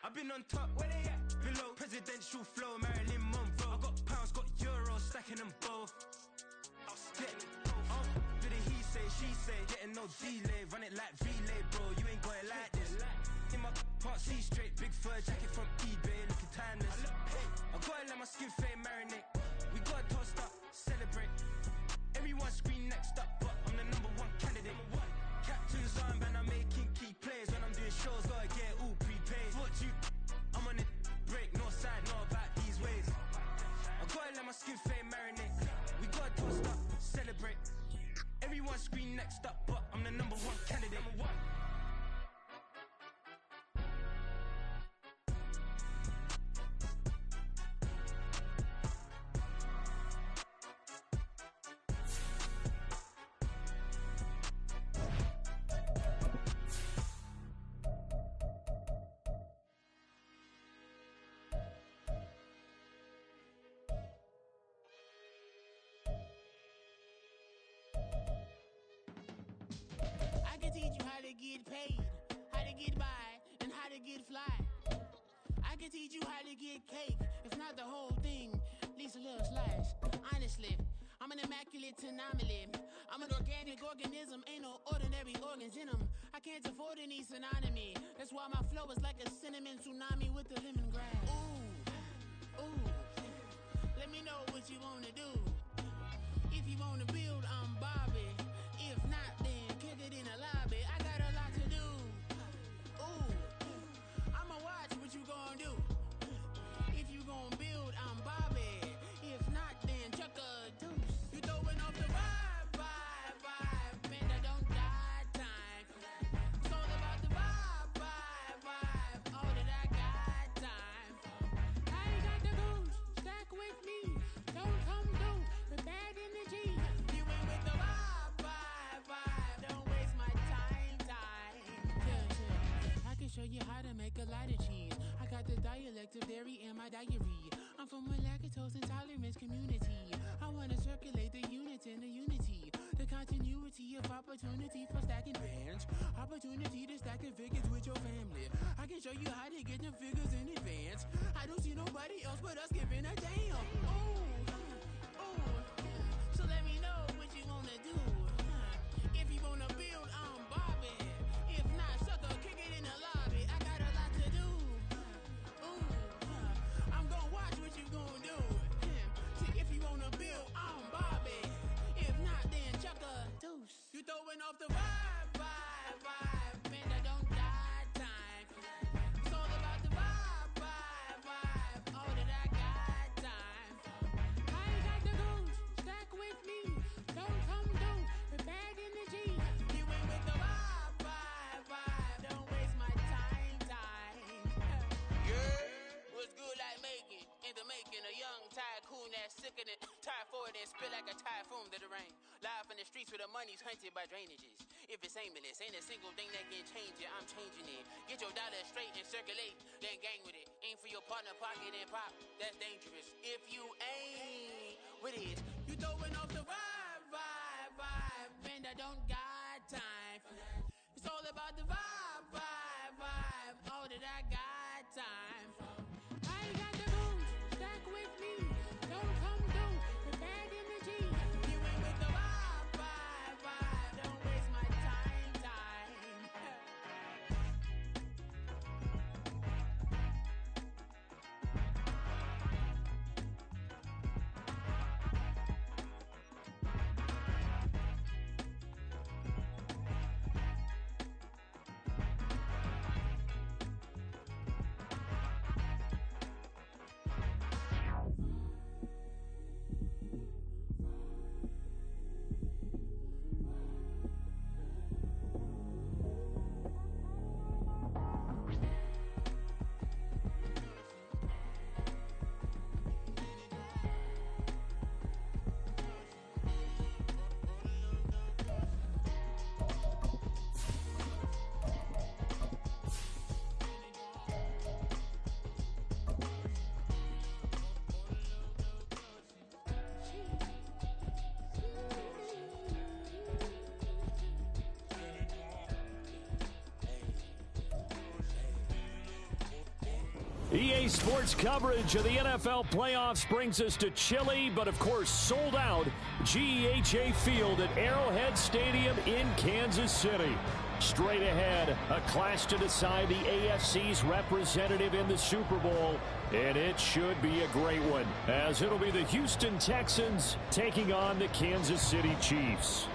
I've been on top, where they at? Below, presidential flow, Marilyn Monroe. I got pounds, got euros, stacking them both. Do the he say, she say, getting no delay, run it like relay, bro. You ain't got it like this. In my part C straight, big fur jacket from eBay, looking timeless. I gotta let my skin fade marinate. We gotta toast up, celebrate. Everyone scream next up, but I'm the #1 candidate. Captain's armband, I'm making key plays. When I'm doing shows, gotta get all prepaid. What you? I'm on it, break, no side, no about these ways. I gotta let my skin fade marinate. We gotta toast up, celebrate. Everyone scream next up, but I'm the #1 candidate. Get paid, how to get by, and how to get fly. I can teach you how to get cake, if not the whole thing, at least a little slice. Honestly, I'm an immaculate anomaly. I'm an organic organism, ain't no ordinary organs in them. I can't afford any synonymy. That's why my flow is like a cinnamon tsunami with the lemongrass. Ooh, ooh, let me know what you wanna do. If you wanna build, I'm Bobby. If not, then kick it in the lobby. I got a lot to do. Ooh, I'ma watch what you gon' do. If you gon' build, I'm Bobby. If not, then chuck a deuce. You throwing off the vibe, vibe, vibe. Man, I don't die time. It's all about the vibe, vibe, vibe. All that I got time. I ain't got the goose. Stack with me. Don't come through with bad energy. You ain't with the vibe, vibe, vibe. Don't waste my time, time. I can show you how to make a lot of cheese. I got the dialect of dairy in my diary. I'm from a lactose intolerance community. I wanna circulate the units in the unity. The continuity of opportunity for stacking bands. Opportunity to stack the figures with your family. I can show you how to get the figures in advance. I don't see nobody else but us giving a damn. Ooh, ooh. So let me know what you wanna do. If you wanna build, I'm Bobby. If not, sucker, kick it in the lobby. I got a lot to do. Ooh, I'm gonna watch what you gonna do. See, if you wanna build, I'm Bobby. If not, then chuck a deuce. You throwing off the vibe, vibe, vibe. Man, I don't die time. It's all about the vibe, vibe, vibe. All that I got time. I ain't got the goose. Stack with me. Don't come through with bad energy. You ain't with the vibe, vibe, vibe. Don't waste my time, time. Yeah, what's good like making? In the making, a young tycoon that's sickening. Tire for it and spill like a typhoon to the rain. Live in the streets where the money's hunted by drainages. If it's aimless, ain't a single thing that can change it. I'm changing it. Get your dollar straight and circulate, then gang with it. Aim for your partner, pocket and pop. That's dangerous. If you ain't with it, you throwing off the vibe, vibe, vibe. Man, I don't got time for that. It's all about the vibe, vibe, vibe. All that I got time for. I ain't got the goose. Stack with me. Don't come through with bad energy. You ain't with the vibe, vibe, vibe. Don't waste my time, time. EA Sports coverage of the NFL playoffs brings us to chilly, but of course sold out GEHA Field at Arrowhead Stadium in Kansas City. Straight ahead, a clash to decide the AFC's representative in the Super Bowl, and it should be a great one, as it'll be the Houston Texans taking on the Kansas City Chiefs.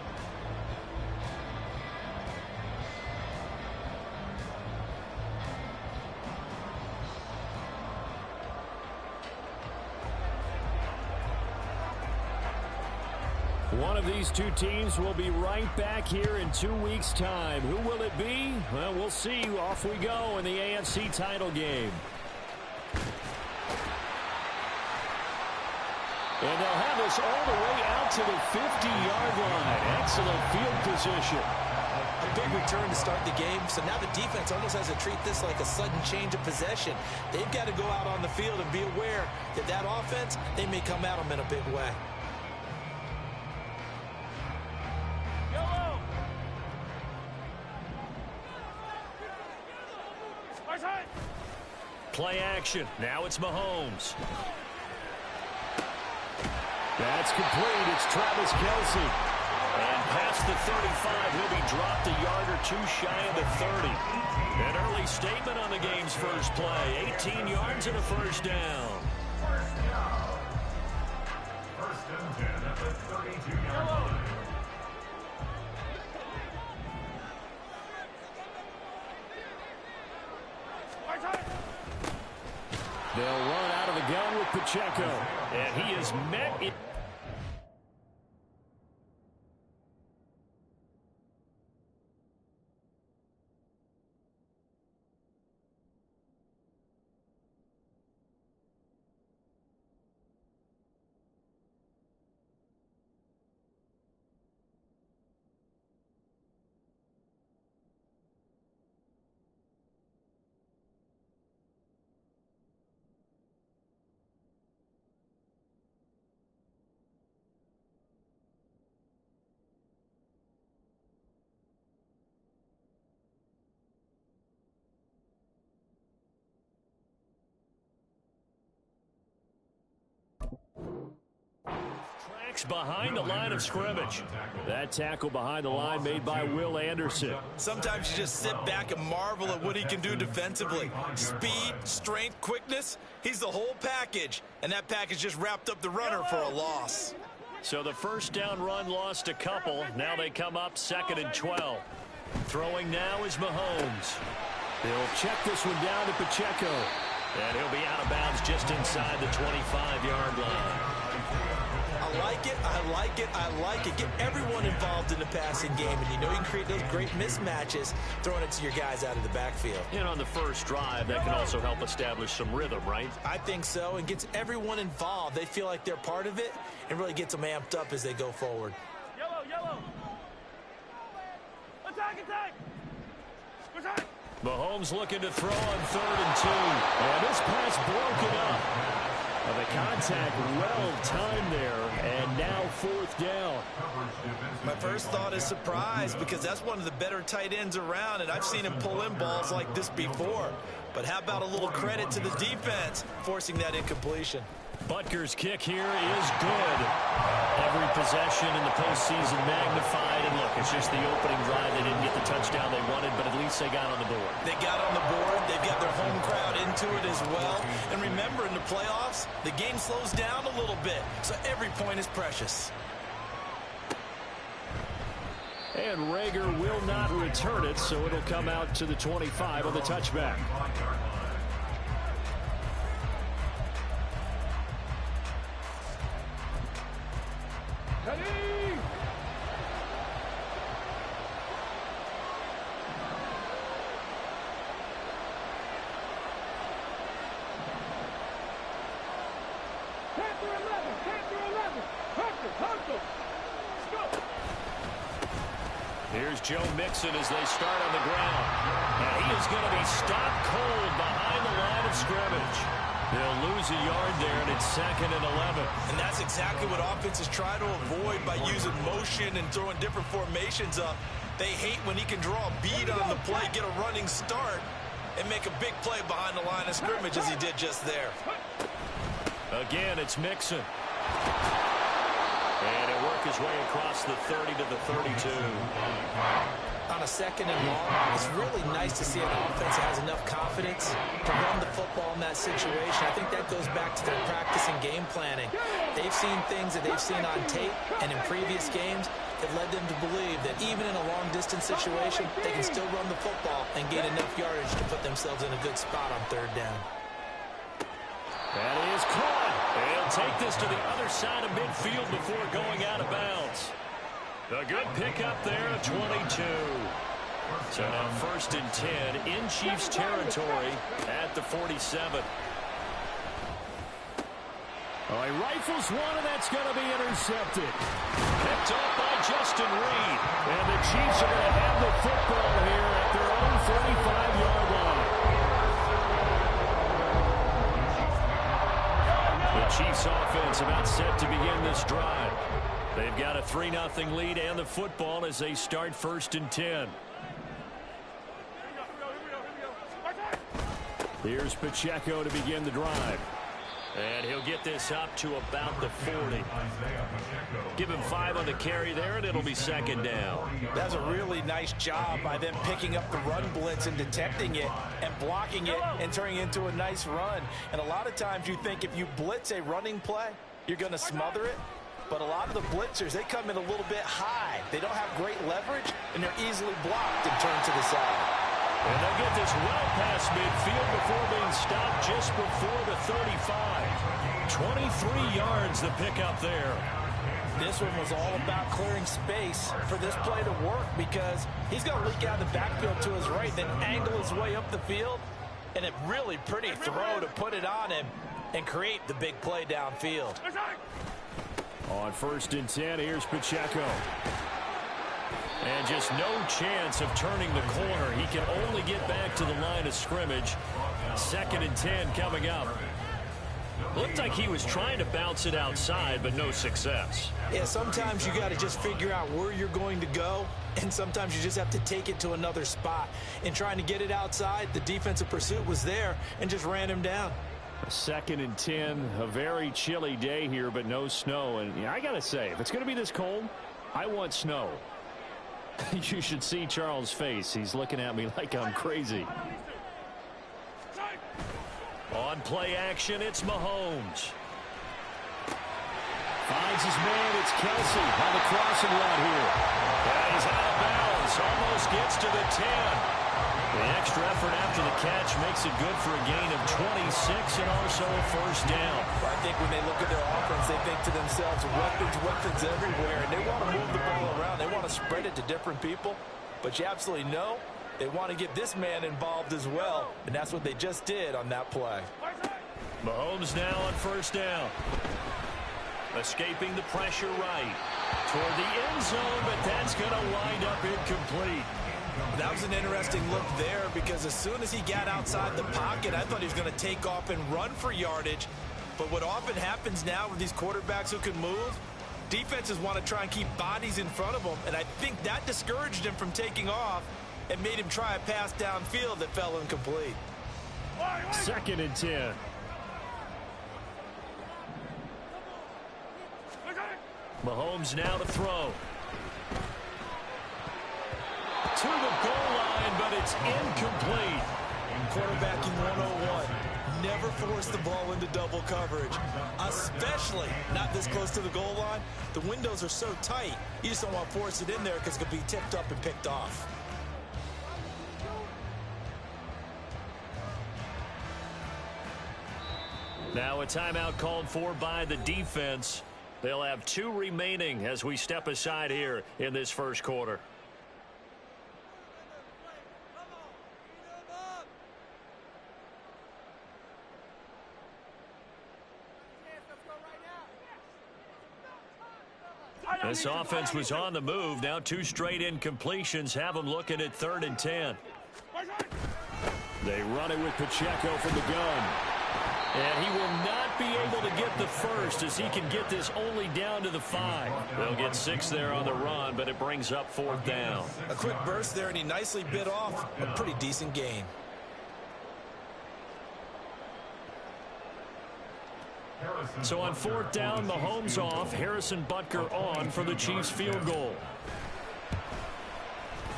One of these two teams will be right back here in 2 weeks' time. Who will it be? Well, we'll see. Off we go in the AFC title game. And they'll have us all the way out to the 50-yard line. Excellent field position. A big return to start the game. So now the defense almost has to treat this like a sudden change of possession. They've got to go out on the field and be aware that that offense, they may come at them in a big way. Play action. Now it's Mahomes. That's complete. It's Travis Kelce. And past the 35, he'll be dropped a yard or two shy of the 30. An early statement on the game's first play. 18 yards and a first down. First and 10 at the 32-yard line. They'll run out of the gun with Pacheco. And he is met in. Behind the line of scrimmage. That tackle behind the line made by Will Anderson. Sometimes you just sit back and marvel at what he can do defensively. Speed, strength, quickness. He's the whole package. And that package just wrapped up the runner for a loss. So the first down run lost a couple. Now they come up 2nd and 12. Throwing now is Mahomes. They'll check this one down to Pacheco. And he'll be out of bounds just inside the 25-yard line. I like it, I like it, I like it. Get everyone involved in the passing game, and you know you can create those great mismatches throwing it to your guys out of the backfield. And on the first drive, that can also help establish some rhythm, right? I think so, and gets everyone involved. They feel like they're part of it, and really gets them amped up as they go forward. Yellow, yellow. Attack, attack. Attack. Mahomes looking to throw on 3rd and 2. And this pass broken up. The contact well timed there, and now 4th down. My first thought is surprise, because that's one of the better tight ends around, and I've seen him pull in balls like this before. But how about a little credit to the defense forcing that incompletion? Butker's kick here is good. Every possession in the postseason magnified. And look, it's just the opening drive. They didn't get the touchdown they wanted, but at least they got on the board. They got on the board. They've got their home crowd into it as well. And remember, in the playoffs, the game slows down a little bit. So every point is precious. And Rager will not return it, so it'll come out to the 25 on the touchback. Here's Joe Mixon as they start on the ground. And he is going to be stopped cold behind the line of scrimmage. They'll lose a yard there, and it's 2nd and 11. And that's exactly what offenses try to avoid by using motion and throwing different formations up. They hate when he can draw a bead on the play, get a running start, and make a big play behind the line of scrimmage as he did just there. Again, it's Mixon. And he'll work his way across the 30 to the 32. On a 2nd and long, it's really nice to see an offense that has enough confidence to run the football in that situation. I think that goes back to their practice and game planning. They've seen things that they've seen on tape and in previous games that led them to believe that even in a long-distance situation, they can still run the football and gain enough yardage to put themselves in a good spot on 3rd down. That is caught. They'll take this to the other side of midfield before going out of bounds. A good pickup there at 22. So now 1st and 10 in Chiefs territory at the 47. Oh, he rifles one, and that's going to be intercepted. Picked up by Justin Reed. And the Chiefs are going to have the football here at their own 45-yard line. The Chiefs offense about set to begin this drive. They've got a 3-0 lead and the football as they start 1st and 10. Here's Pacheco to begin the drive. And he'll get this up to about the 40. Give him 5 on the carry there, and it'll be 2nd down. That's a really nice job by them picking up the run blitz and detecting it and blocking it and turning it into a nice run. And a lot of times you think if you blitz a running play, you're going to smother it. But a lot of the blitzers, they come in a little bit high. They don't have great leverage, and they're easily blocked and turned to the side. And they'll get this well past midfield before being stopped just before the 35. 23 yards the pickup there. This one was all about clearing space for this play to work because he's going to leak out the backfield to his right, then angle his way up the field. And a really pretty throw to put it on him and create the big play downfield. On 1st and 10, here's Pacheco. And just no chance of turning the corner. He can only get back to the line of scrimmage. 2nd and 10 coming up. Looked like he was trying to bounce it outside, but no success. Yeah, sometimes you got to just figure out where you're going to go, and sometimes you just have to take it to another spot. In trying to get it outside, the defensive pursuit was there and just ran him down. 2nd and 10, a very chilly day here, but no snow. And yeah, I got to say, if it's going to be this cold, I want snow. You should see Charles' face. He's looking at me like I'm crazy. On play action, it's Mahomes. Finds his man. It's Kelsey on the crossing route here. And he's out of bounds. Almost gets to the 10. The extra effort after the catch makes it good for a gain of 26 and also a 1st down. I think when they look at their offense, they think to themselves, weapons everywhere, and they want to move the ball around. They want to spread it to different people, but you absolutely know they want to get this man involved as well, and that's what they just did on that play. Mahomes now on 1st down. Escaping the pressure right toward the end zone, but that's going to wind up incomplete. That was an interesting look there because as soon as he got outside the pocket, I thought he was going to take off and run for yardage. But what often happens now with these quarterbacks who can move, defenses want to try and keep bodies in front of them, and I think that discouraged him from taking off and made him try a pass downfield that fell incomplete. 2nd and 10. Mahomes now to throw. To the goal line, but it's incomplete. Quarterbacking 101. Never force the ball into double coverage, especially not this close to the goal line. The windows are so tight, you just don't want to force it in there because it could be tipped up and picked off. Now a timeout called for by the defense. They'll have 2 remaining as we step aside here in this 1st quarter. This offense was on the move. Now 2 straight incompletions have them looking at 3rd and 10. They run it with Pacheco from the gun. And he will not be able to get the first as he can get this only down to the 5. They'll get 6 there on the run, but it brings up 4th down. A quick burst there, and he nicely bit off a pretty decent gain. So on 4th down, Mahomes off, Harrison Butker on for the Chiefs field goal.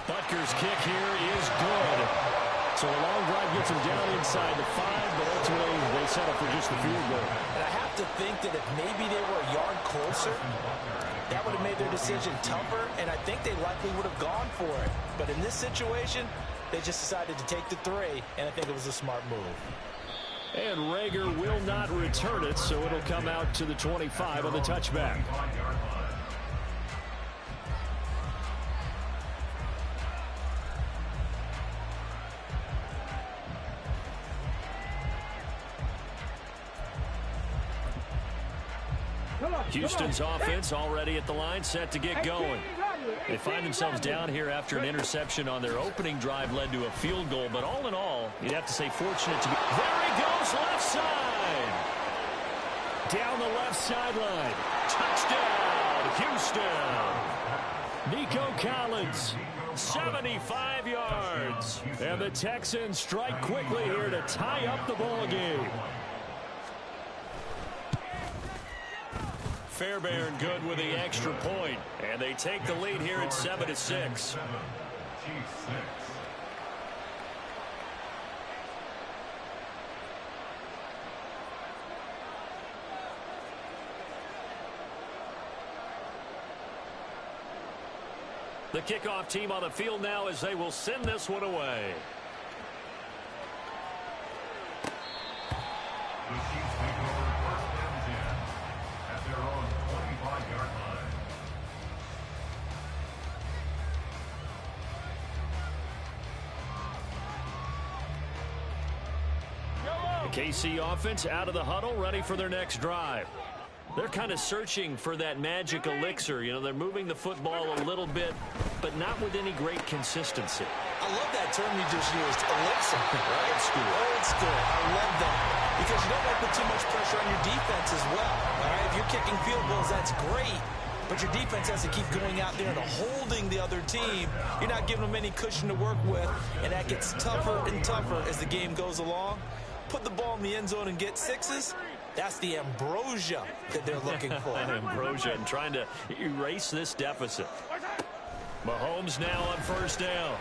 Butker's kick here is good. So a long drive gets him down inside the 5, but ultimately they settle for just the field goal. And I have to think that if maybe they were a yard closer, that would have made their decision tougher, and I think they likely would have gone for it. But in this situation, they just decided to take the 3, and I think it was a smart move. And Rager will not return it, so it'll come out to the 25 on the touchback. Houston's offense already at the line, set to get going. They find themselves down here after an interception on their opening drive led to a field goal. But all in all, you'd have to say fortunate to be. There he goes, left side. Down the left sideline. Touchdown, Houston. Nico Collins, 75 yards. And the Texans strike quickly here to tie up the ball game. Fairbairn good with the extra point, and they take the lead here at 7-6. The kickoff team on the field now as they will send this one away. KC offense out of the huddle, ready for their next drive. They're kind of searching for that magic elixir. You know, they're moving the football a little bit, but not with any great consistency. I love that term you just used, elixir. Old school. Old school. I love that. Because you don't want to put too much pressure on your defense as well. All right, if you're kicking field goals, that's great. But your defense has to keep going out there and holding the other team. You're not giving them any cushion to work with, and that gets tougher and tougher as the game goes along. Put the ball in the end zone and get 6s. That's the ambrosia that they're looking for. Ambrosia and trying to erase this deficit. Mahomes now on 1st down.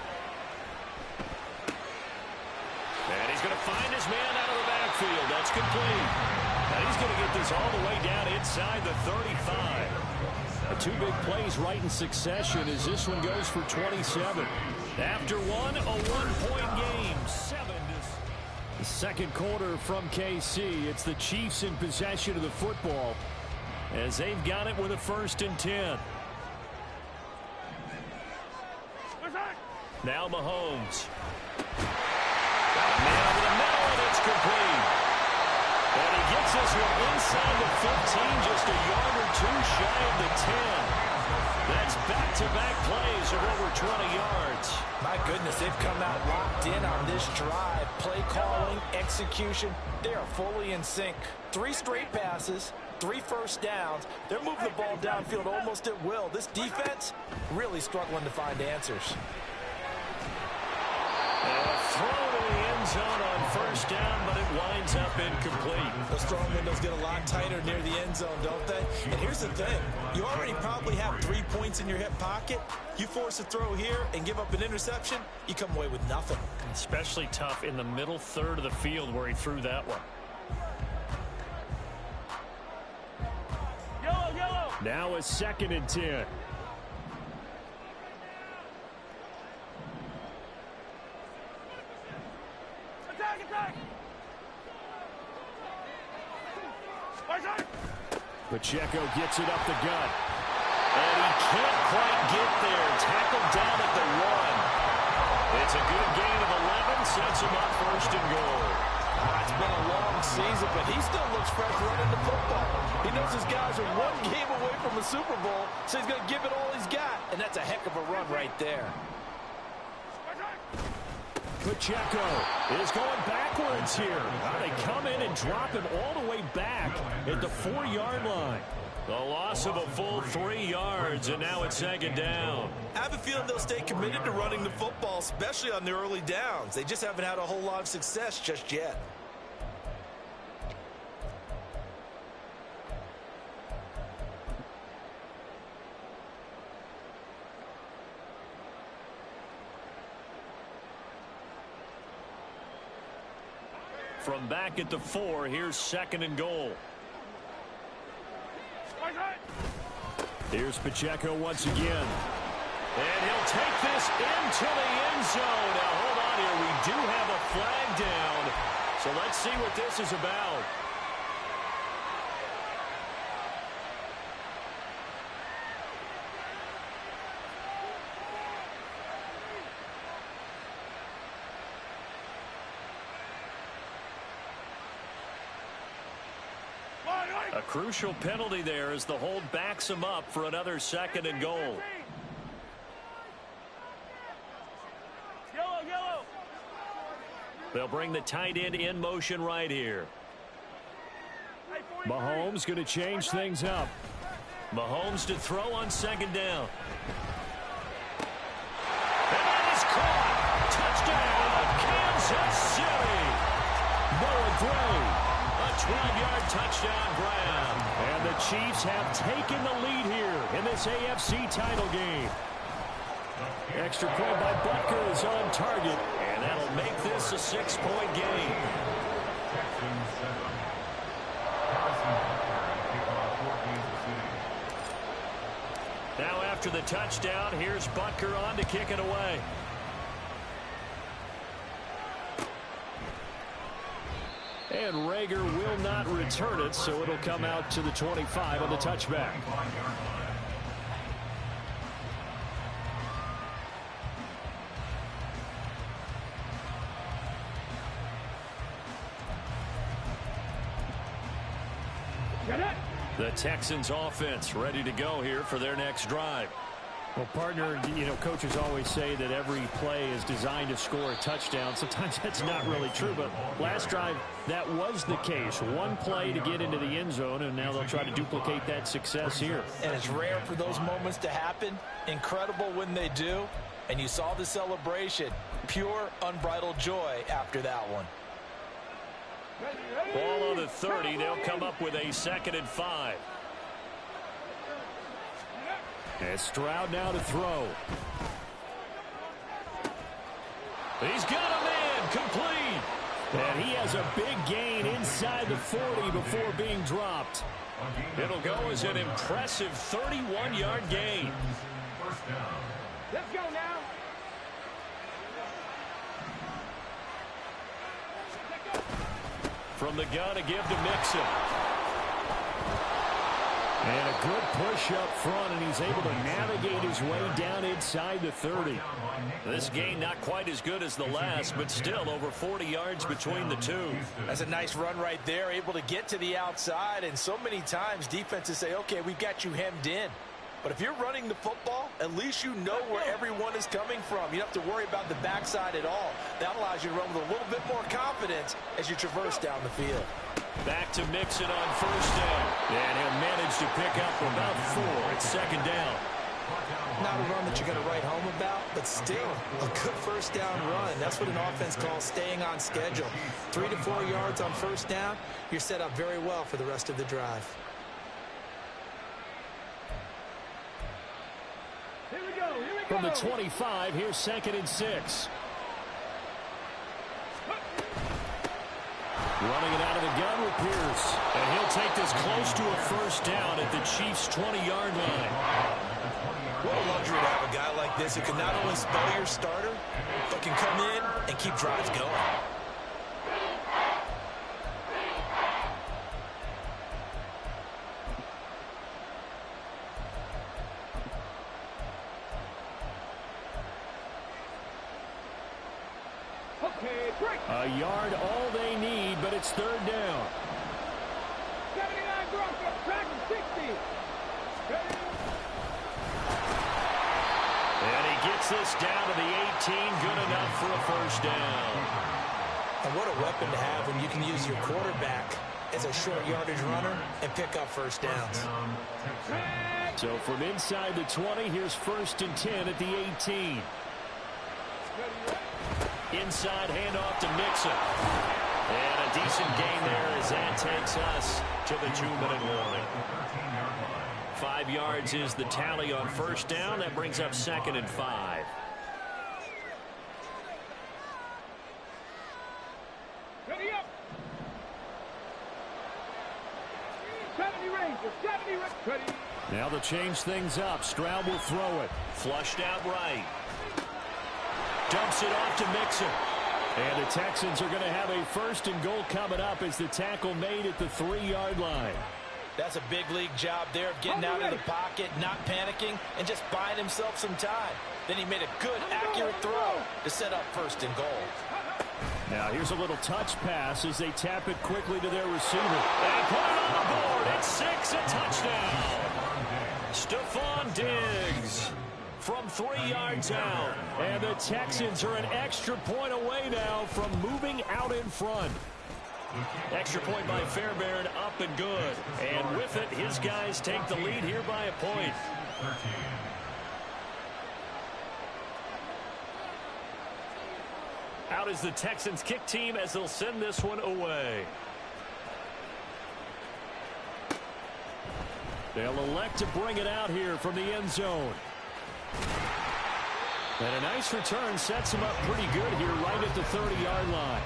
And he's going to find his man out of the backfield. That's complete. And he's going to get this all the way down inside the 35. 2 big plays right in succession as this one goes for 27. After one, a 1-point game. 7-6. The second quarter from KC. It's the Chiefs in possession of the football as they've got it with a 1st and 10. Now Mahomes. Man over the middle, and it's complete. And he gets this one inside the 15, just a yard or 2 shy of the 10. That's back-to-back plays of over 20 yards. My goodness, they've come out locked in on this drive. Play calling, execution, they are fully in sync. 3 straight passes, 3 first downs. They're moving the ball downfield almost at will. This defense really struggling to find answers. And a throw to the end zone on 1st down, but it winds up incomplete. Those throwing windows get a lot tighter near the end zone, don't they? And here's the thing. You already probably have 3 points in your hip pocket. You force a throw here and give up an interception, you come away with nothing. Especially tough in the middle third of the field where he threw that one. Yellow. Now a 2nd and 10. Attack. Pacheco gets it up the gut. And he can't quite get there. Tackled down at the 1. It's a good gain of 11. Sets him up 1st and goal. It's been a long season, but he still looks fresh running the football. He knows his guys are 1 game away from a Super Bowl, so he's going to give it all he's got. And that's a heck of a run right there. Pacheco is going backwards here. They come in and drop him all the way back at the 4-yard line. The loss of a full 3 yards, and now it's 2nd down. I have a feeling they'll stay committed to running the football, especially on the early downs. They just haven't had a whole lot of success just yet. From back at the 4, here's 2nd and goal. Here's Pacheco once again. And he'll take this into the end zone. Now, hold on here. We do have a flag down. So let's see what this is about. A crucial penalty there as the hold backs him up for another 2nd and goal. Yellow. They'll bring the tight end in motion right here. Mahomes going to change things up. Mahomes to throw on 2nd down. And that is caught. Touchdown, Kansas City. Noah Gray. A 12-yard touchdown grab. And the Chiefs have taken the lead here in this AFC title game. Extra point by Butker is on target, and that'll make this a 6-point game. Now after the touchdown, here's Butker on to kick it away. And Rager will not return it, so it'll come out to the 25 on the touchback. The Texans offense ready to go here for their next drive. Well, partner, coaches always say that every play is designed to score a touchdown. Sometimes that's not really true, but last drive, that was the case. One play to get into the end zone, and now they'll try to duplicate that success here. And it's rare for those moments to happen. Incredible when they do. And you saw the celebration. Pure, unbridled joy after that one. Ball on the 30. They'll come up with a 2nd and 5. And Stroud now to throw. He's got a man complete. And he has a big gain inside the 40 before being dropped. It'll go as an impressive 31-yard gain. Let's go now. From the gun to give to Mixon. And a good push up front, and he's able to navigate his way down inside the 30. This gain not quite as good as the last, but still over 40 yards between the two. That's a nice run right there, able to get to the outside, and so many times defenses say, okay, we've got you hemmed in. But if you're running the football, at least you know where everyone is coming from. You don't have to worry about the backside at all. That allows you to run with a little bit more confidence as you traverse down the field. Back to Mixon on 1st down. And he'll manage to pick up about 4 at 2nd down. Not a run that you're going to write home about, but still a good 1st down run. That's what an offense calls staying on schedule. 3 to 4 yards on 1st down, you're set up very well for the rest of the drive. Here we go. From the 25, here's 2nd and 6. Running it out of the gun with Pierce. And he'll take this close to a 1st down at the Chiefs' 20-yard line. What a luxury to have a guy like this who can not only spell your starter, but can come in and keep drives going. A yard all they need, but it's 3rd down. 79 Broncos, track 60. And he gets this down to the 18, good enough for a 1st down. And what a weapon to have when you can use your quarterback as a short yardage runner and pick up 1st downs. So from inside the 20, here's 1st and 10 at the 18. Inside handoff to Mixon. And a decent gain there as that takes us to the 2-minute warning. 5 yards is the tally on 1st down. That brings up 2nd and 5. Ready up. change. The 70 ready. Now they'll change things up. Stroud will throw it. Flushed out right. Dumps it off to Mixon. And the Texans are going to have a 1st and goal coming up as the tackle made at the 3-yard line. That's a big league job there of getting out of the pocket, not panicking, and just buying himself some time. Then he made a good, accurate throw to set up 1st and goal. Now here's a little touch pass as they tap it quickly to their receiver. And put it on the board. It's 6, a touchdown. Stephon Diggs from 3 yards out. And the Texans are an extra point away now from moving out in front. Extra point by Fairbairn, up and good. And with it, his guys take the lead here by a point. Out is the Texans kick team as they'll send this one away. They'll elect to bring it out here from the end zone. And a nice return sets him up pretty good here right at the 30-yard line.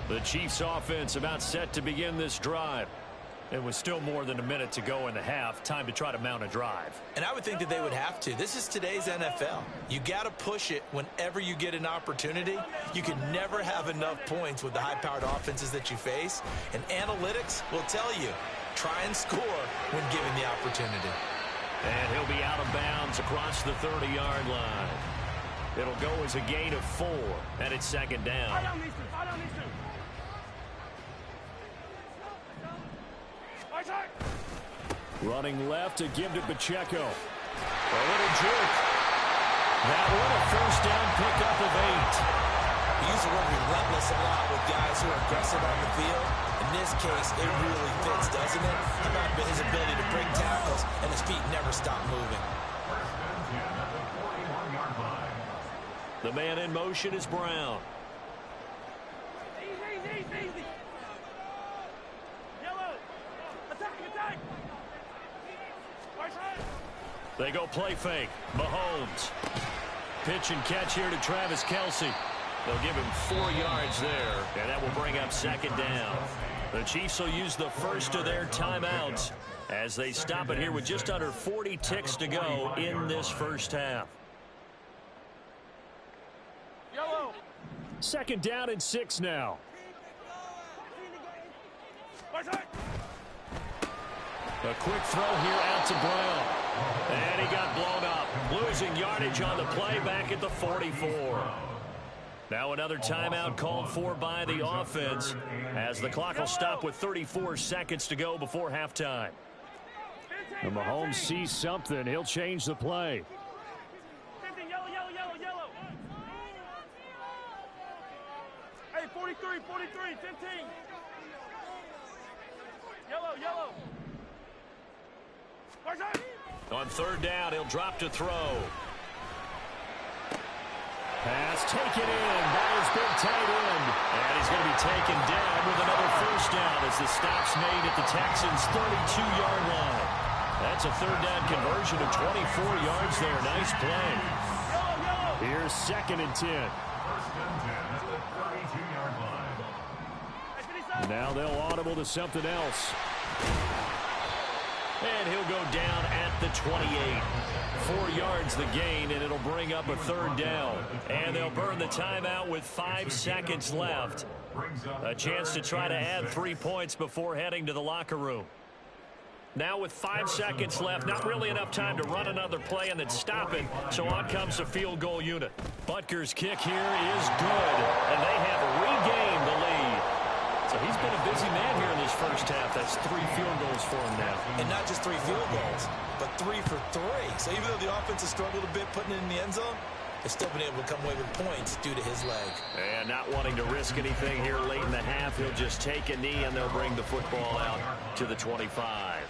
The Chiefs offense about set to begin this drive. It was still more than a minute to go in the half. Time to try to mount a drive. And I would think that they would have to. This is today's NFL. You got to push it whenever you get an opportunity. You can never have enough points with the high-powered offenses that you face. And analytics will tell you, try and score when given the opportunity. And he'll be out of bounds across the 30-yard line. It'll go as a gain of 4, and it's 2nd down. Running left to give to Pacheco. A little jerk. That one a 1st down pickup of 8. We use the word relentless a lot with guys who are aggressive on the field. In this case, it really fits, doesn't it? How about his ability to break tackles and his feet never stop moving? The man in motion is Brown. Easy. Yellow. Attack. They go play fake. Mahomes. Pitch and catch here to Travis Kelce. They'll give him 4 yards there, and that will bring up 2nd down. The Chiefs will use the first of their timeouts as they stop it here with just under 40 ticks to go in this first half. Yellow. 2nd down and 6 now. A quick throw here out to Brown. And he got blown up. Losing yardage on the play back at the 44. Now another timeout called for by the offense as the clock will stop with 34 seconds to go before halftime. And Mahomes sees something. He'll change the play. Yellow. Hey, 43, 15. Yellow. On 3rd down, he'll drop to throw. Pass taken in by his big tight end. And he's going to be taken down with another 1st down as the stop's made at the Texans' 32-yard line. That's a 3rd down conversion of 24 yards there. Nice play. Here's 2nd and 10. Now they'll audible to something else. And he'll go down at the 28. 4 yards the gain, and it'll bring up a 3rd down. And they'll burn the timeout with 5 seconds left. A chance to try to add 3 points before heading to the locker room. Now with 5 seconds left, not really enough time to run another play and then stop it. So on comes the field goal unit. Butker's kick here is good, and they have regained the lead. So he's been a busy man here in this first half. That's 3 field goals for him now. And not just 3 field goals, but 3 for 3. So even though the offense has struggled a bit putting it in the end zone, they've still been able to come away with points due to his leg. And not wanting to risk anything here late in the half, he'll just take a knee and they'll bring the football out to the 25.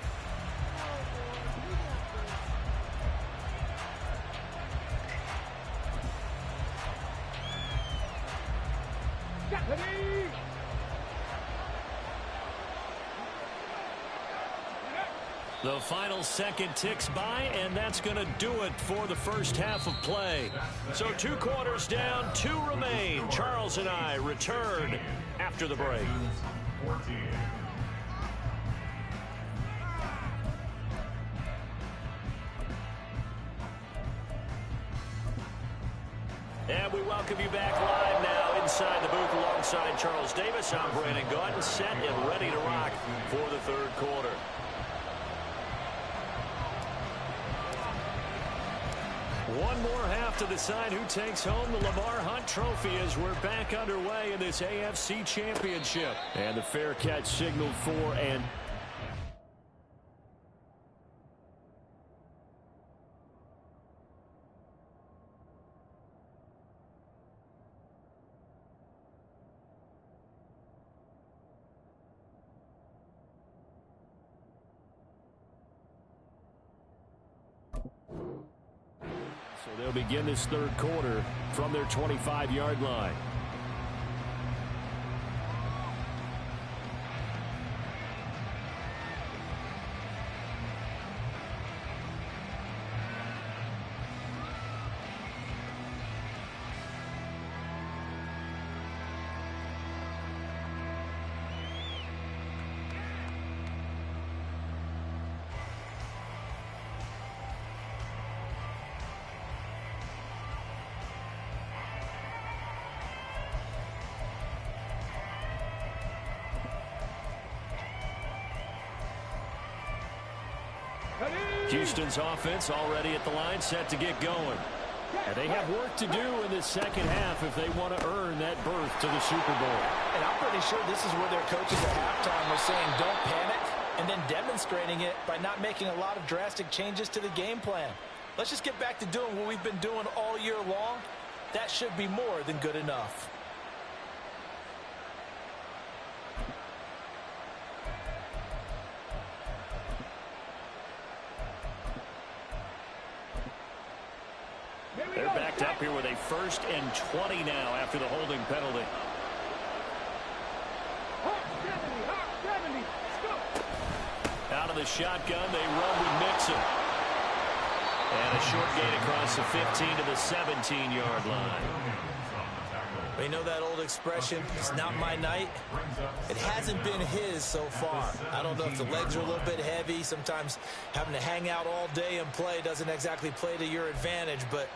The final second ticks by, and that's going to do it for the first half of play. So 2 quarters down, 2 remain. Charles and I return after the break. And we welcome you back live now inside the booth alongside Charles Davis. I'm Brandon Gaudin, set and ready to rock for the third quarter. One more half to decide who takes home the Lamar Hunt Trophy as we're back underway in this AFC Championship. And the fair catch signaled for and... So they'll begin this third quarter from their 25-yard line. Houston's offense already at the line, set to get going. And they have work to do in this second half if they want to earn that berth to the Super Bowl. And I'm pretty sure this is where their coaches at halftime were saying don't panic, and then demonstrating it by not making a lot of drastic changes to the game plan. Let's just get back to doing what we've been doing all year long. That should be more than good enough. They're backed up here with a 1st and 20 now after the holding penalty. Out of the shotgun, they run with Mixon. And a short gain across the 15 to the 17-yard line. You know that old expression, it's not my night? It hasn't been his so far. I don't know if the legs are a little bit heavy. Sometimes having to hang out all day and play doesn't exactly play to your advantage, but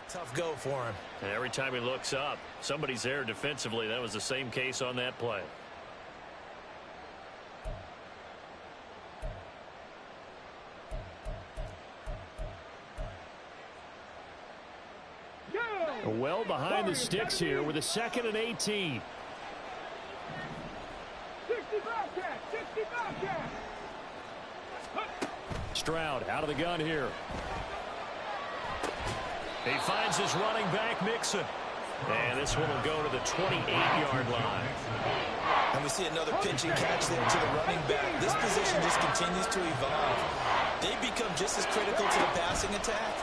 tough go for him. And every time he looks up, somebody's there defensively. That was the same case on that play. Well behind the sticks here with a 2nd and 18. 65 catch. Stroud out of the gun here. He finds his running back, Mixon. And this one will go to the 28-yard line. And we see another pitch and catch there to the running back. This position just continues to evolve. They become just as critical to the passing attack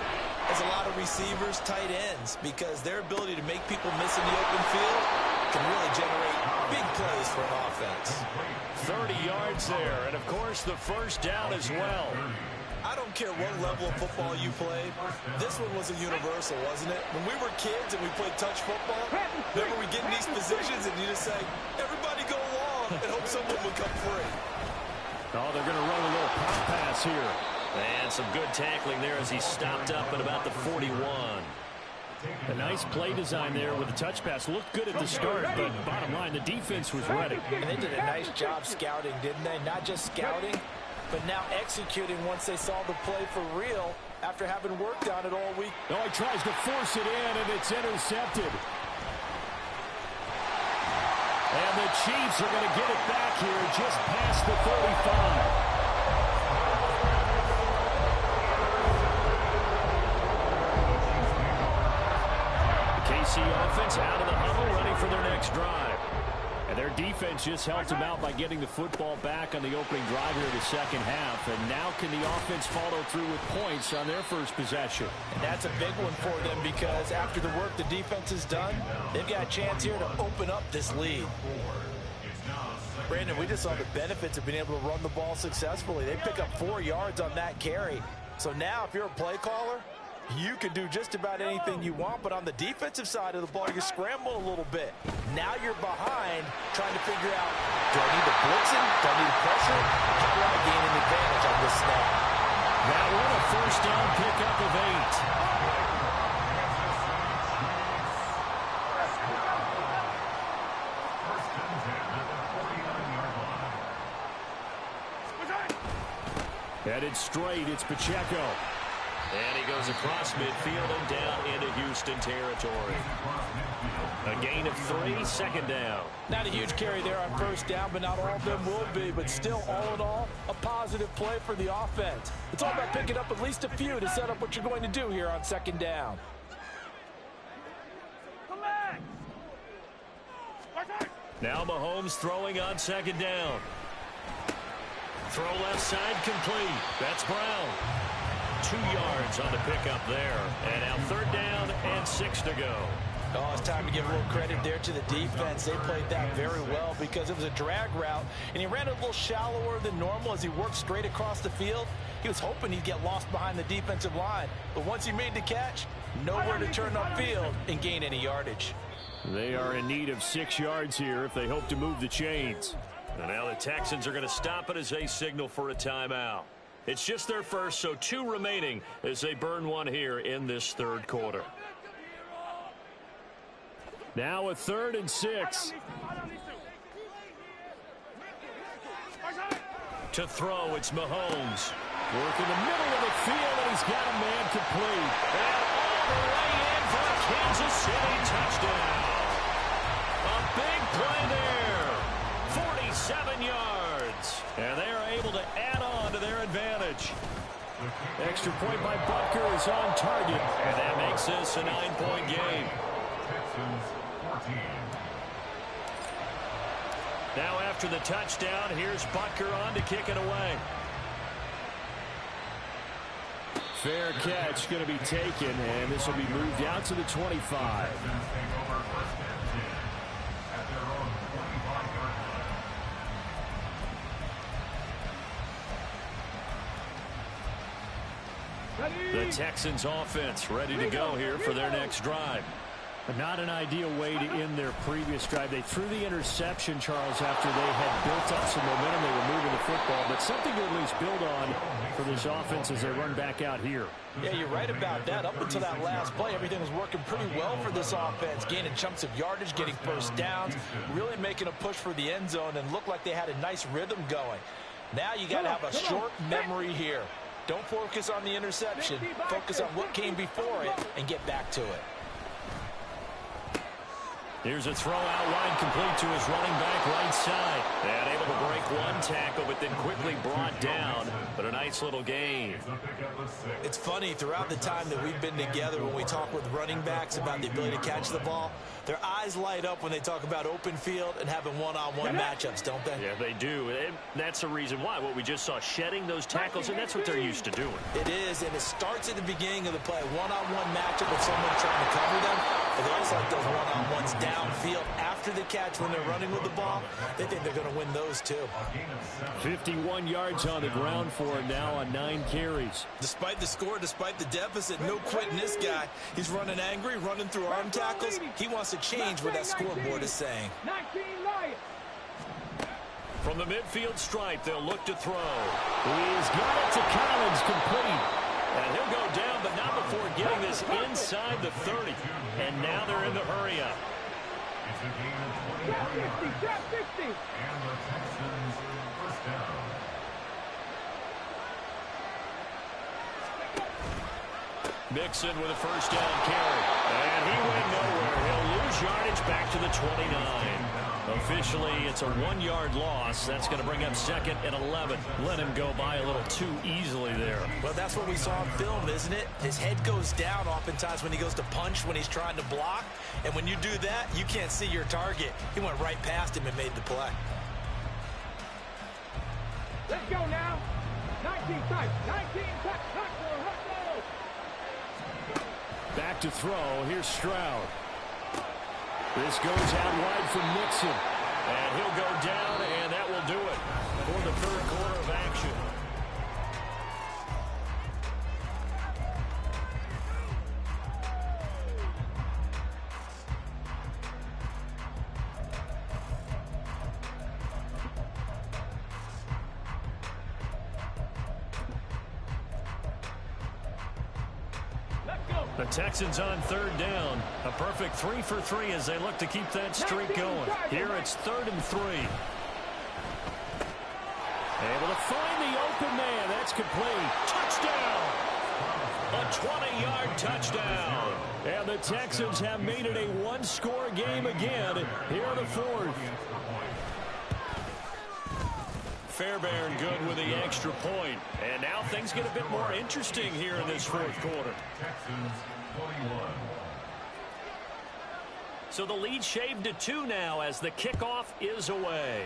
as a lot of receivers, tight ends, because their ability to make people miss in the open field can really generate big plays for an offense. 30 yards there, and of course the first down as well. I don't care what level of football you played. This one was a universal, wasn't it? When we were kids and we played touch football, remember we get in these positions and you just say, everybody go along and hope someone will come free. Oh, they're going to run a little pop pass here. And some good tackling there as he stopped up at about the 41. A nice play design there with the touch pass. Looked good at the start, but bottom line, the defense was ready. And they did a nice job scouting, didn't they? Not just scouting, but now executing once they saw the play for real after having worked on it all week. Oh, he tries to force it in, and it's intercepted. And the Chiefs are going to get it back here just past the 35. KC offense out of the huddle, ready for their next drive. And their defense just helped them out by getting the football back on the opening drive here in the second half. And now can the offense follow through with points on their first possession? And that's a big one for them because after the work the defense has done, they've got a chance here to open up this lead. Brandon, we just saw the benefits of being able to run the ball successfully. They pick up 4 yards on that carry. So now if you're a play caller, you can do just about anything you want, but on the defensive side of the ball, you scramble a little bit. Now you're behind, trying to figure out, do I need to blitz him? Do I need to pressure? How do I gain an advantage on this snap? That one, a first down pickup of 8. Headed straight, it's Pacheco. And he goes across midfield and down into Houston territory. A gain of 3, second down. Not a huge carry there on first down, but not all of them will be. But still, all in all, a positive play for the offense. It's all about picking up at least a few to set up what you're going to do here on second down. Now Mahomes throwing on second down. Throw left side complete. That's Brown. 2 yards on the pickup there. And now third down and 6 to go. Oh, it's time to give a little credit there to the defense. They played that very well because it was a drag route, and he ran a little shallower than normal as he worked straight across the field. He was hoping he'd get lost behind the defensive line. But once he made the catch, nowhere to turn upfield and gain any yardage. They are in need of 6 yards here if they hope to move the chains. And now the Texans are going to stop it as they signal for a timeout. It's just their first, so 2 remaining as they burn one here in this third quarter. Now a 3rd and 6. To throw, it's Mahomes. Work in the middle of the field, and he's got a man complete. And all the way in for a Kansas City touchdown. A big play there. 47 yards. And they are able to add on to their advantage. Extra point by Butker is on target. And that makes this a 9-point game. Now after the touchdown, here's Butker on to kick it away. Fair catch going to be taken, and this will be moved out to the 25. The Texans offense ready to go here for their next drive. But not an ideal way to end their previous drive. They threw the interception, Charles, after they had built up some momentum. They were moving the football, but something to at least build on for this offense as they run back out here. Yeah, you're right about that. Up until that last play, everything was working pretty well for this offense, gaining chunks of yardage, getting first downs, really making a push for the end zone, and looked like they had a nice rhythm going. Now you got to have a short memory here. Don't focus on the interception. Focus on what came before it and get back to it. Here's a throw out wide, complete to his running back right side. And able to break one tackle, but then quickly brought down. But a nice little gain. It's funny, throughout the time that we've been together, when we talk with running backs about the ability to catch the ball, their eyes light up when they talk about open field and having one-on-one matchups, don't they? Yeah, they do. And that's the reason why. What we just saw, shedding those tackles, and that's what they're used to doing. It is, and it starts at the beginning of the play. One-on-one matchup with someone trying to cover them. But they also like those one-on-ones downfield after the catch when they're running with the ball. They think they're going to win those too. 51 yards on the ground for him now on 9 carries. Despite the score, despite the deficit, no quitting this guy. He's running angry, running through arm tackles. He wants to change what that scoreboard is saying. From the midfield stripe, they'll look to throw. He's got it to Collins, complete. And he'll go down, but not before getting this inside the 30. And now they're in the hurry up. It's a gain of 20. And the Texans first down. Mixon with a first down carry. And he went nowhere. He'll lose yardage back to the 29. Officially, it's a 1-yard loss. That's going to bring up 2nd and 11. Let him go by a little too easily there. Well, that's what we saw in film, isn't it? His head goes down oftentimes when he goes to punch, when he's trying to block. And when you do that, you can't see your target. He went right past him and made the play. Let's go now. 19 touch. 19 touch. Let's go. Back to throw. Here's Stroud. This goes out wide from Nixon. And he'll go down, and that will do it for the 3rd quarter of action. The Texans on 3rd down. A perfect 3 for 3 as they look to keep that streak going. Here it's 3rd and 3. Able to find the open man. That's complete. Touchdown! A 20-yard touchdown. And the Texans have made it a 1-score game again here in the 4th. Fairbairn good with the extra point. And now things get a bit more interesting here in this 4th quarter. So the lead shaved to 2 now as the kickoff is away.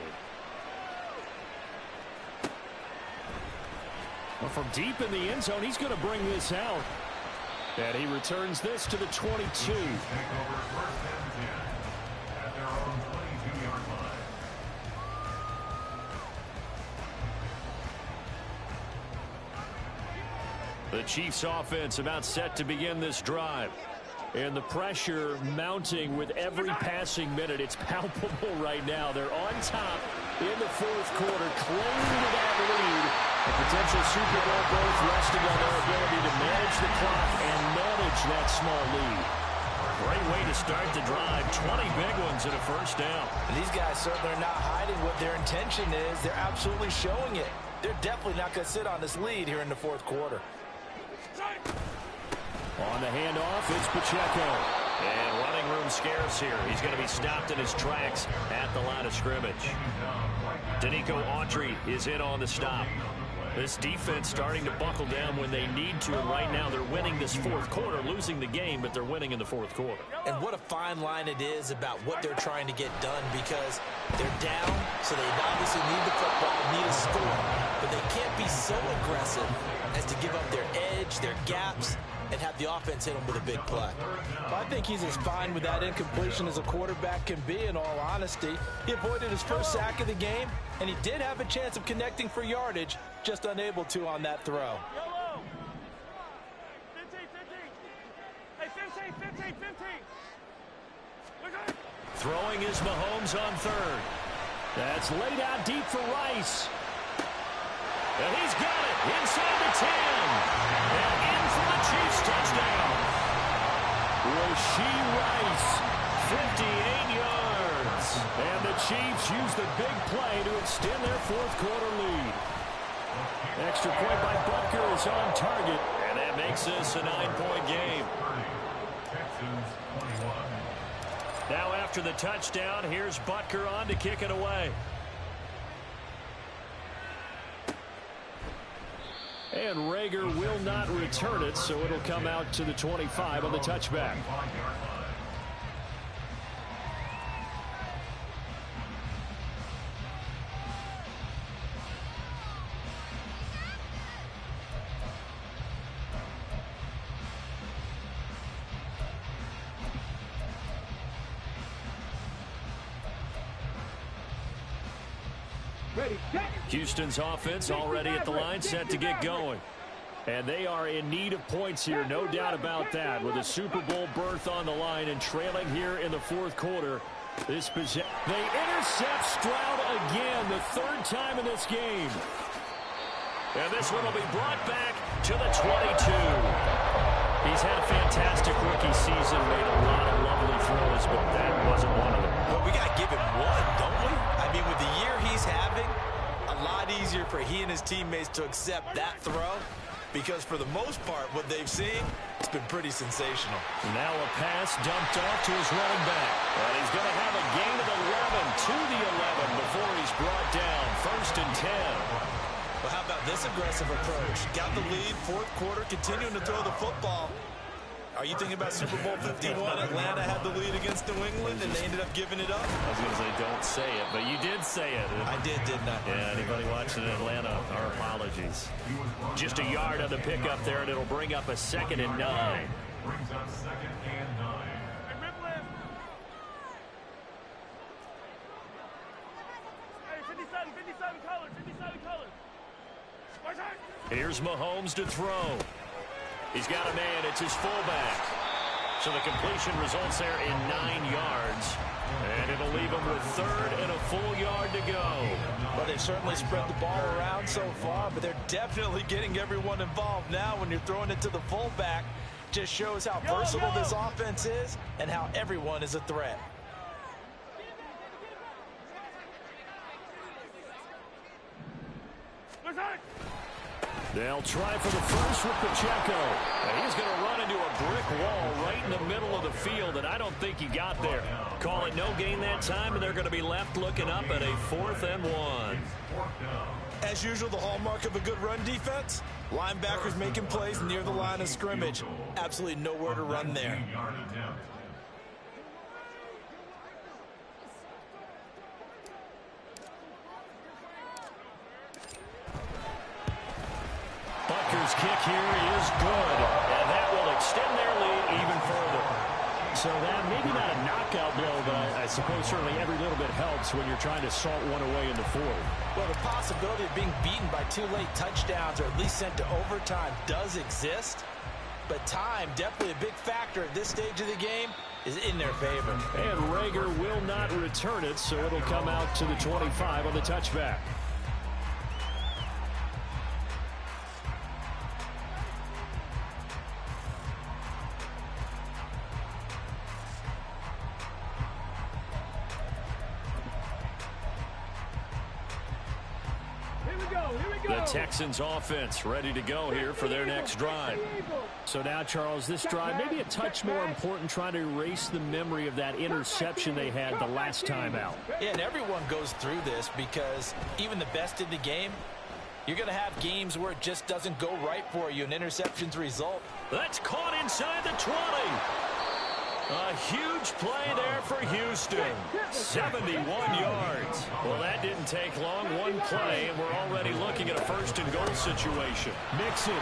Well, from deep in the end zone, he's going to bring this out. And he returns this to the 22. The Chiefs offense about set to begin this drive. And the pressure mounting with every passing minute. It's palpable right now. They're on top in the 4th quarter, clinging to that lead. A potential Super Bowl berth resting on their ability to manage the clock and manage that small lead. Great way to start the drive. 20 big ones and a 1st down. And these guys certainly are not hiding what their intention is. They're absolutely showing it. They're definitely not going to sit on this lead here in the 4th quarter. On the handoff, it's Pacheco. And running room scarce here. He's going to be stopped in his tracks at the line of scrimmage. Danico Autry is in on the stop. This defense starting to buckle down when they need to. And right now they're winning this 4th quarter, losing the game, but they're winning in the 4th quarter. And what a fine line it is about what they're trying to get done, because they're down, so they obviously need the football, need a score. But they can't be so aggressive as to give up their edge, their gaps, and have the offense hit them with a big play. Well, I think he's as fine with that incompletion as a quarterback can be, in all honesty. He avoided his first sack of the game, and he did have a chance of connecting for yardage, just unable to on that throw. 15. Throwing is Mahomes on 3rd. That's laid out deep for Rice. And he's got it inside the 10. And in for the Chiefs touchdown. Rashee Rice, 58 yards. And the Chiefs use the big play to extend their 4th quarter lead. Extra point by Butker is on target. And that makes this a 9-point game. Now after the touchdown, here's Butker on to kick it away. And Rager will not return it, so it'll come out to the 25 on the touchback. Houston's offense already at the line, set to get going. And they are in need of points here, no doubt about that. With a Super Bowl berth on the line and trailing here in the 4th quarter. They intercept Stroud again, the 3rd time in this game. And this one will be brought back to the 22. He's had a fantastic rookie season, made a lot of lovely throws, but that wasn't one of them. Well, we got to give him one, don't we? I mean, with the year he's having, a lot easier for he and his teammates to accept that throw, because for the most part, what they've seen, it's been pretty sensational. Now a pass dumped off to his running back. And he's going to have a gain of 11 to the 11 before he's brought down. 1st and 10. Well, how about this aggressive approach? Got the lead, 4th quarter, continuing to throw the football. Are you thinking about Super Bowl 51? Atlanta had the lead against New England, and they ended up giving it up? I was going to say, don't say it, but you did say it. I didn't I? Yeah, anybody watching in Atlanta, our apologies. Just a yard on the pickup there, and it'll bring up a 2nd and 9. Brings up 2nd and 9. Hey, 57 colors. Here's Mahomes to throw. He's got a man. It's his fullback. So the completion results there in 9 yards. And it'll leave him with 3rd and a full yard to go. Well, they've certainly spread the ball around so far, but they're definitely getting everyone involved now when you're throwing it to the fullback. Just shows how versatile this offense is and how everyone is a threat. They'll try for the first with Pacheco. And he's going to run into a brick wall right in the middle of the field, and I don't think he got there. Call it no gain that time, and they're going to be left looking up at a 4th and 1. As usual, the hallmark of a good run defense, linebackers making plays near the line of scrimmage. Absolutely nowhere to run there. Butker's kick here is good, and that will extend their lead even further. So that maybe not a knockout blow, but I suppose certainly every little bit helps when you're trying to salt one away in the 4th. Well, the possibility of being beaten by 2 late touchdowns or at least sent to overtime does exist, but time, definitely a big factor at this stage of the game, is in their favor. And Rager will not return it, so it'll come out to the 25 on the touchback. The Texans offense ready to go here for their next drive. So now, Charles, this drive maybe a touch more important, trying to erase the memory of that interception they had the last time out. Yeah, and everyone goes through this because even the best in the game, you're going to have games where it just doesn't go right for you, and interceptions result. That's caught inside the 20. A huge play there for Houston. 71 yards. Well, that didn't take long. One play, and we're already looking at a 1st and goal situation. Mixon.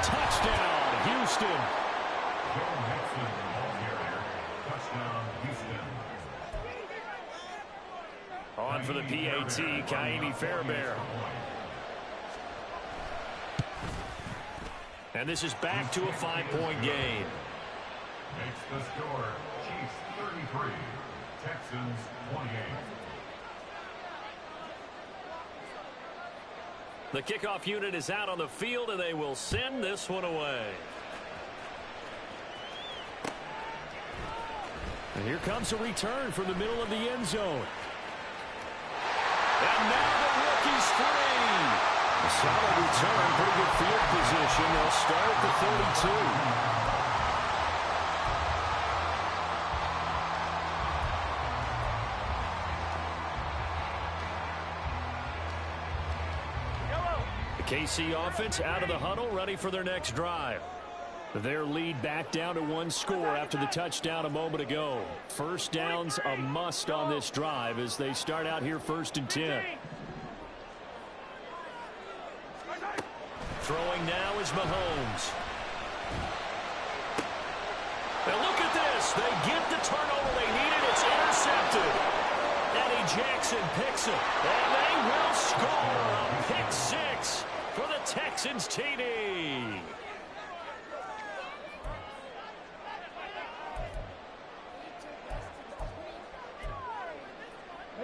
Touchdown, Houston. On for the PAT, Kaimi Fairbairn. And this is back to a 5-point game. Makes the score Chiefs 33, Texans 28. The kickoff unit is out on the field, and they will send this one away. And here comes a return from the middle of the end zone. And now the rookie's free. A solid return, pretty good field position. They'll start at the 32. KC offense out of the huddle, ready for their next drive. Their lead back down to 1 score after the touchdown a moment ago. First down's a must on this drive as they start out here 1st and 10. Throwing now is Mahomes. And look at this. They get the turnover they needed. It's intercepted. Eddie Jackson picks it. And they will score a pick 6 for the Texans TD.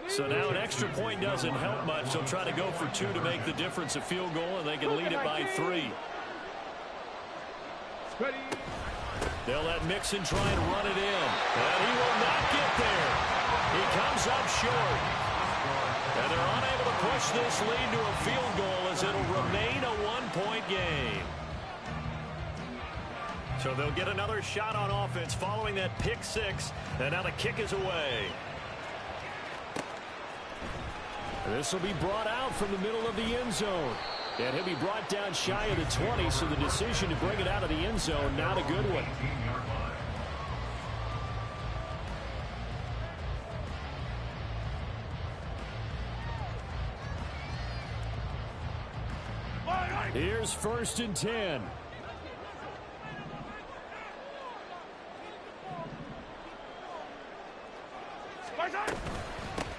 So now an extra point doesn't help much. They'll try to go for 2 to make the difference a field goal, and they can lead it by 3. They'll let Mixon try and run it in. And he will not get there. He comes up short. And they're unable to push this lead to a field goal as it'll remain a 1-point game. So they'll get another shot on offense following that pick six. And now the kick is away. This will be brought out from the middle of the end zone. And he'll be brought down shy of the 20, so the decision to bring it out of the end zone, not a good one. Here's 1st and 10.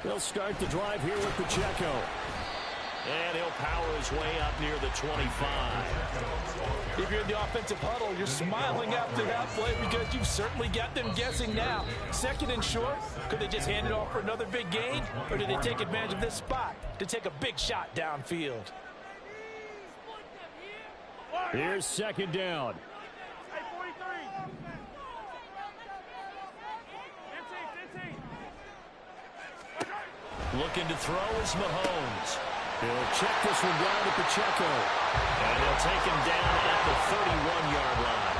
They'll start the drive here with Pacheco. And he'll power his way up near the 25. If you're in the offensive huddle, you're smiling after that play because you've certainly got them guessing now. 2nd and short, could they just hand it off for another big gain? Or did they take advantage of this spot to take a big shot downfield? Here's 2nd down. Looking to throw is Mahomes. He'll check this one down to Pacheco. And he'll take him down at the 31-yard line.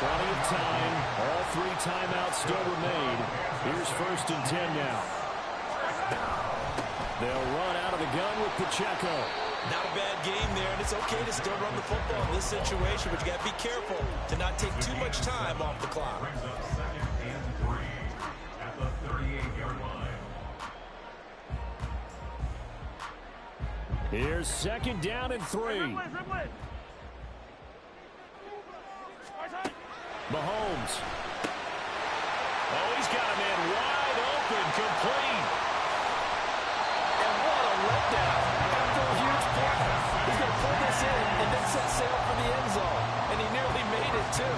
Plenty of time. All 3 timeouts still remain. Here's 1st and 10 now. They'll run out of the gun with Pacheco. Not a bad game there, and it's okay to still run the football in this situation, but you got to be careful to not take too much time off the clock. Brings up 2nd and 3 at the 38-yard line. Here's 2nd down and 3. Mahomes. Oh, he's got a man wide open, complete. And what a letdown. After a huge play, he's going to pull this in and then set sail for the end zone. And he nearly made it, too.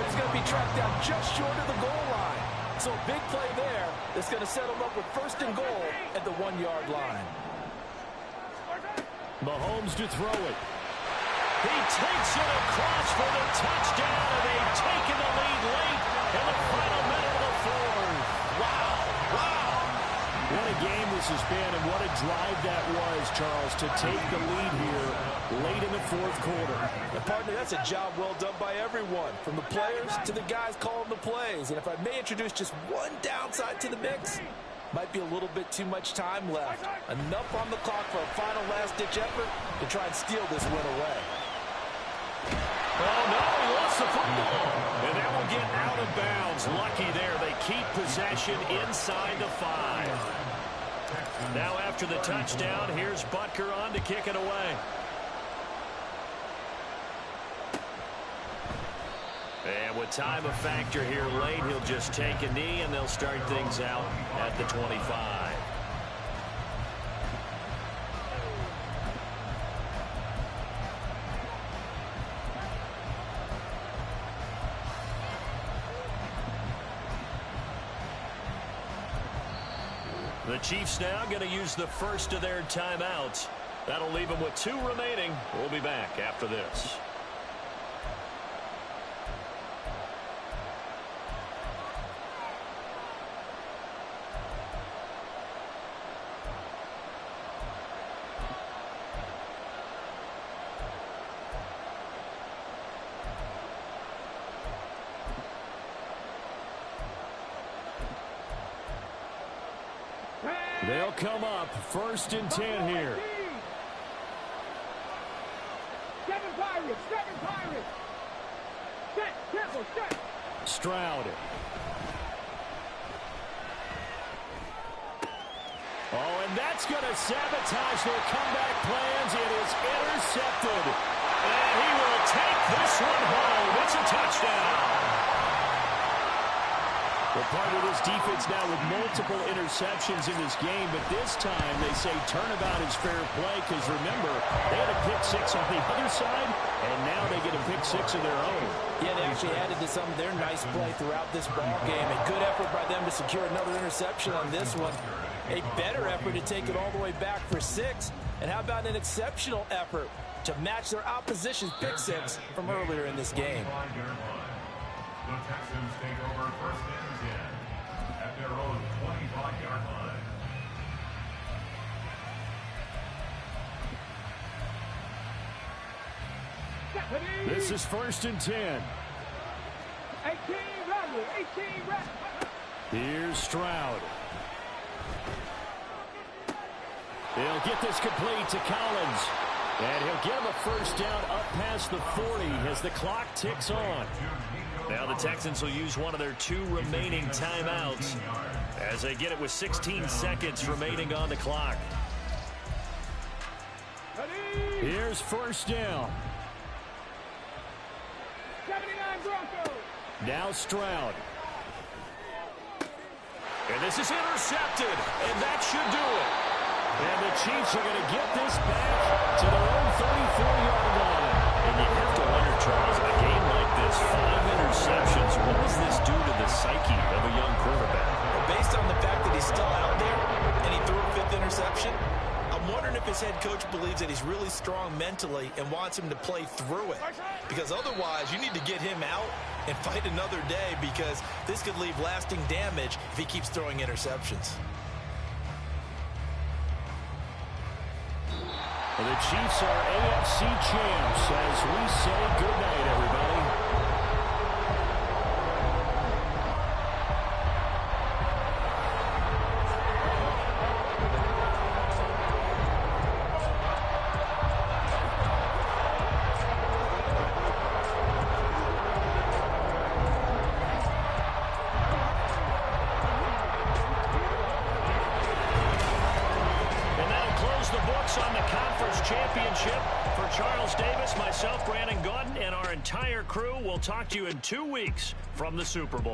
But he's going to be tracked down just short of the goal line. So a big play there that's going to set him up with 1st and goal at the 1-yard line. Mahomes to throw it. He takes it across for the touchdown, and they've taken the lead late in the final minute of the 4th. Wow, wow. What a game this has been, and what a drive that was, Charles, to take the lead here late in the 4th quarter. And partner, that's a job well done by everyone, from the players to the guys calling the plays. And if I may introduce just one downside to the mix, might be a little bit too much time left. Enough on the clock for a final last-ditch effort to try and steal this win away. Oh, no, he lost the football. And that will get out of bounds. Lucky there. They keep possession inside the 5. Now after the touchdown, here's Butker on to kick it away. And with time a factor here late, he'll just take a knee, and they'll start things out at the 25. The Chiefs now going to use the first of their timeouts. That'll leave them with 2 remaining. We'll be back after this. They'll come up 1st and 10 here. 7 Pirates, 7 Pirates. Set, Temple, set. Stroud. Oh, and that's going to sabotage their comeback plans. It is intercepted. And he will take this one home. It's a touchdown. Well, part of this defense now with multiple interceptions in this game, but this time they say turnabout is fair play because, remember, they had a pick 6 on the other side, and now they get a pick 6 of their own. Yeah, they actually added to some of their nice play throughout this ball game. A good effort by them to secure another interception on this one. A better effort to take it all the way back for 6. And how about an exceptional effort to match their opposition's pick 6 from earlier in this game? The Texans take over 1st and 10 at their own 25-yard line. This is 1st and 10. 18 level, 18 reps. Here's Stroud. He'll get this complete to Collins. And he'll get him a first down up past the 40 as the clock ticks on. Now the Texans will use one of their 2 remaining timeouts as they get it with 16 seconds remaining on the clock. Ready? Here's first down. 79 Broncos. Now Stroud. And this is intercepted, and that should do it. And the Chiefs are going to get this back to their own 34-yard line. And you have to wonder, Charles, in a game like this, 5 interceptions, what does this do to the psyche of a young quarterback? Well, based on the fact that he's still out there and he threw a 5th interception, I'm wondering if his head coach believes that he's really strong mentally and wants him to play through it. Because otherwise, you need to get him out and fight another day, because this could leave lasting damage if he keeps throwing interceptions. And the Chiefs are AFC champs as we say goodnight, everybody. On the conference championship for Charles Davis, myself, Brandon Gaudin, and our entire crew. We'll talk to you in 2 weeks from the Super Bowl.